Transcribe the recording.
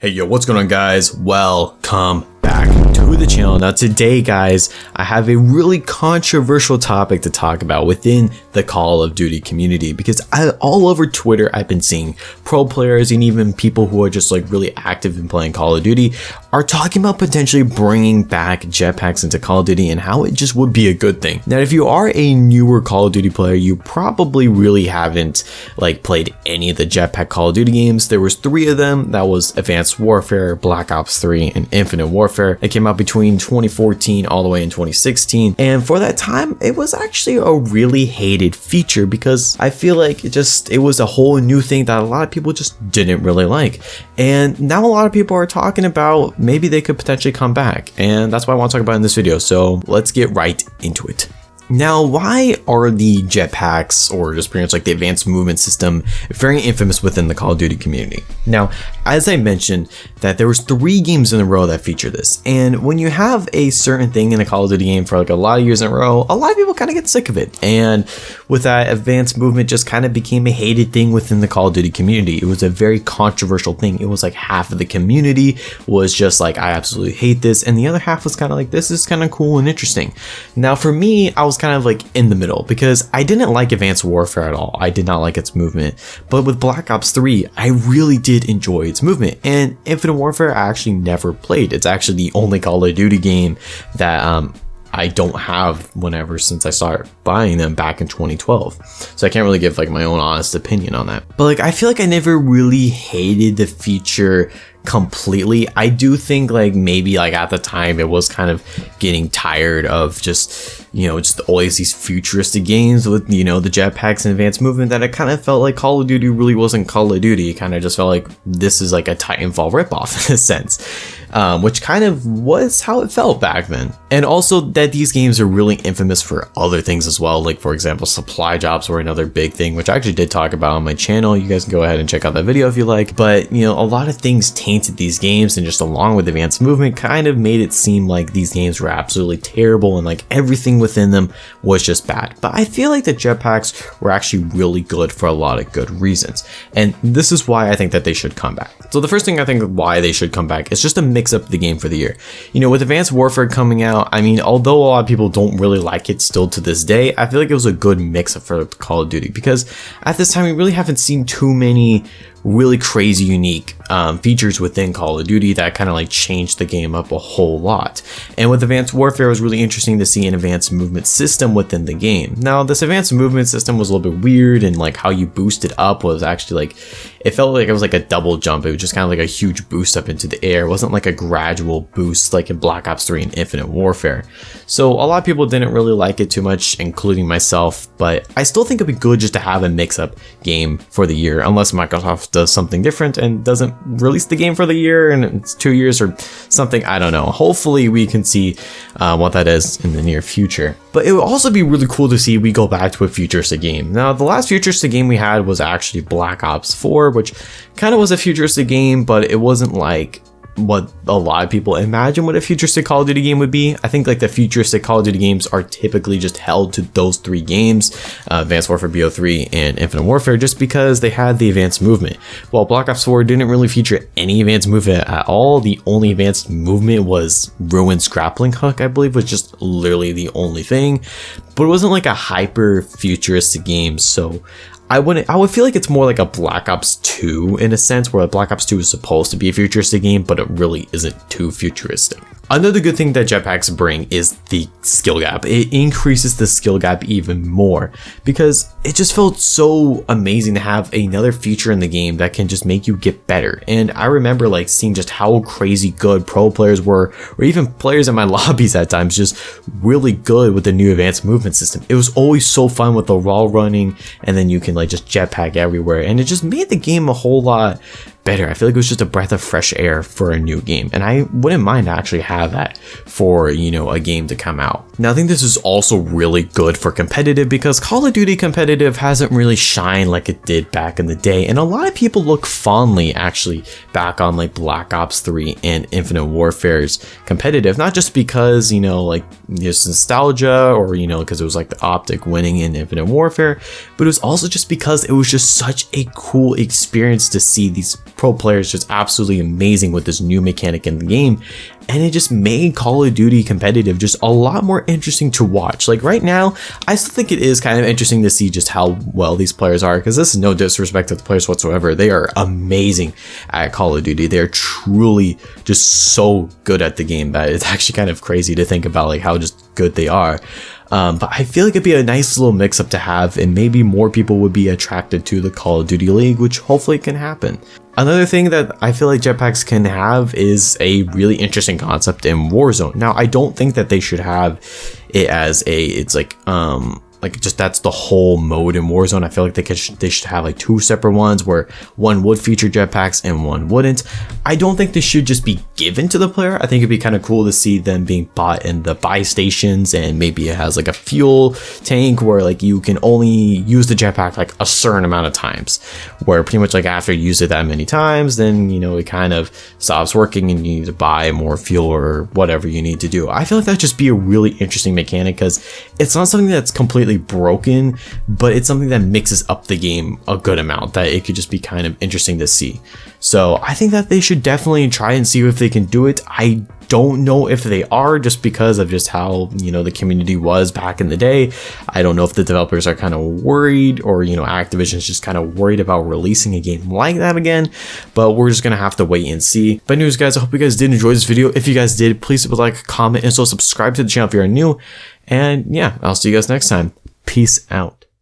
Hey yo, what's going on guys? Welcome back to the channel. Now today guys, I have a really controversial topic to talk about within the Call of Duty community, because all over Twitter I've been seeing pro players and even people who are just like really active in playing Call of Duty are talking about potentially bringing back jetpacks into Call of Duty and how it just would be a good thing. Now if you are a newer Call of Duty player, you probably really haven't like played any of the jetpack Call of Duty games. There was 3 of them. That was Advanced Warfare, Black Ops 3, and Infinite Warfare. It came out between 2014 all the way in 2016, and for that time it was actually a really hated feature because I feel like it was a whole new thing that a lot of people just didn't really like, and now a lot of people are talking about maybe they could potentially come back, and that's what I want to talk about in this video. So let's get right into it. Now, why are the jetpacks, or just pretty much like the advanced movement system, very infamous within the Call of Duty community? Now, as I mentioned, that there was 3 games in a row that feature this, and when you have a certain thing in a Call of Duty game for like a lot of years in a row, a lot of people kind of get sick of it, and with that, advanced movement just kind of became a hated thing within the Call of Duty community. It was a very controversial thing. It was like half of the community was just like, I absolutely hate this, and the other half was kind of like, this is kind of cool and interesting. Now, for me, I was kind of like in the middle because I didn't like Advanced Warfare at all. I did not like its movement, but with Black Ops 3 I really did enjoy its movement, and Infinite Warfare I actually never played. It's actually the only Call of Duty game that I don't have whenever since I started buying them back in 2012. So I can't really give like my own honest opinion on that. But like I feel like I never really hated the feature completely. I do think like maybe like at the time it was kind of getting tired of just, you know, just always these futuristic games with, you know, the jetpacks and advanced movement, that it kind of felt like Call of Duty really wasn't Call of Duty. It kind of just felt like this is like a Titanfall ripoff in a sense, which kind of was how it felt back then. And also that these games are really infamous for other things as well. Like for example, supply drops were another big thing, which I actually did talk about on my channel. You guys can go ahead and check out that video if you like. But you know, a lot of things tainted these games, and just along with advanced movement kind of made it seem like these games were absolutely terrible and like everything within them was just bad. But I feel like the jetpacks were actually really good for a lot of good reasons, and this is why I think that they should come back. So the first thing I think why they should come back is just to mix up the game for the year. You know, with Advanced Warfare coming out, I mean, although a lot of people don't really like it still to this day, I feel like it was a good mix up for Call of Duty, because at this time we really haven't seen too many really crazy unique features within Call of Duty that kind of like changed the game up a whole lot. And with Advanced Warfare, it was really interesting to see an advanced movement system within the game. Now this advanced movement system was a little bit weird, and like how you boosted up was actually like, it felt like it was like a double jump. It was just kind of like a huge boost up into the air. It wasn't like a gradual boost like in Black Ops 3 and Infinite Warfare. So a lot of people didn't really like it too much, including myself, but I still think it'd be good just to have a mix-up game for the year, unless Microsoft does something different and doesn't release the game for the year and it's 2 years or something. I don't know. Hopefully we can see what that is in the near future. But it would also be really cool to see we go back to a futuristic game. Now the last futuristic game we had was actually Black Ops 4, which kind of was a futuristic game, but it wasn't like what a lot of people imagine what a futuristic Call of Duty game would be. I think like the futuristic Call of Duty games are typically just held to those 3 games, Advanced Warfare BO3 and Infinite Warfare, just because they had the advanced movement. While Black Ops 4 didn't really feature any advanced movement at all, the only advanced movement was Ruin's grappling hook, I believe, was just literally the only thing, but it wasn't like a hyper futuristic game. So I would feel like it's more like a Black Ops 2 in a sense, where Black Ops 2 is supposed to be a futuristic game, but it really isn't too futuristic. Another good thing that jetpacks bring is the skill gap. It increases the skill gap even more, because it just felt so amazing to have another feature in the game that can just make you get better. And I remember like seeing just how crazy good pro players were, or even players in my lobbies at times, just really good with the new advanced movement system. It was always so fun with the wall running, and then you can like just jetpack everywhere, and it just made the game a whole lot better. I feel like it was just a breath of fresh air for a new game, and I wouldn't mind to actually have that for, you know, a game to come out. Now I think this is also really good for competitive, because Call of Duty competitive hasn't really shined like it did back in the day, and a lot of people look fondly actually back on like Black Ops 3 and Infinite Warfare's competitive, not just because, you know, like just nostalgia, or, you know, because it was like the optic winning in Infinite Warfare, but it was also just because it was just such a cool experience to see these pro players just absolutely amazing with this new mechanic in the game, and it just made Call of Duty competitive just a lot more interesting to watch. Like right now, I still think it is kind of interesting to see just how well these players are, because this is no disrespect to the players whatsoever. They are amazing at Call of Duty. They're truly just so good at the game that it's actually kind of crazy to think about like how just good they are. But I feel like it'd be a nice little mix up to have, and maybe more people would be attracted to the Call of Duty League, which hopefully can happen. Another thing that I feel like Jetpacks can have is a really interesting concept in Warzone. Now, I don't think that they should have it as it's like just that's the whole mode in Warzone. I feel like they should have like 2 separate ones where one would feature jetpacks and one wouldn't. I don't think this should just be given to the player. I think it'd be kind of cool to see them being bought in the buy stations, and maybe it has like a fuel tank where like you can only use the jetpack like a certain amount of times, where pretty much like after you use it that many times, then it kind of stops working and you need to buy more fuel or whatever you need to do. I feel like that'd just be a really interesting mechanic, because it's not something that's completely broken, but it's something that mixes up the game a good amount, that it could just be kind of interesting to see. So I think that they should definitely try and see if they can do it. I don't know if they are, just because of just how the community was back in the day. I don't know if the developers are kind of worried, or Activision's just kind of worried about releasing a game like that again, but we're just gonna have to wait and see. But anyways guys, I hope you guys did enjoy this video. If you guys did, please leave a like, comment, and so subscribe to the channel if you are new. And yeah, I'll see you guys next time. Peace out.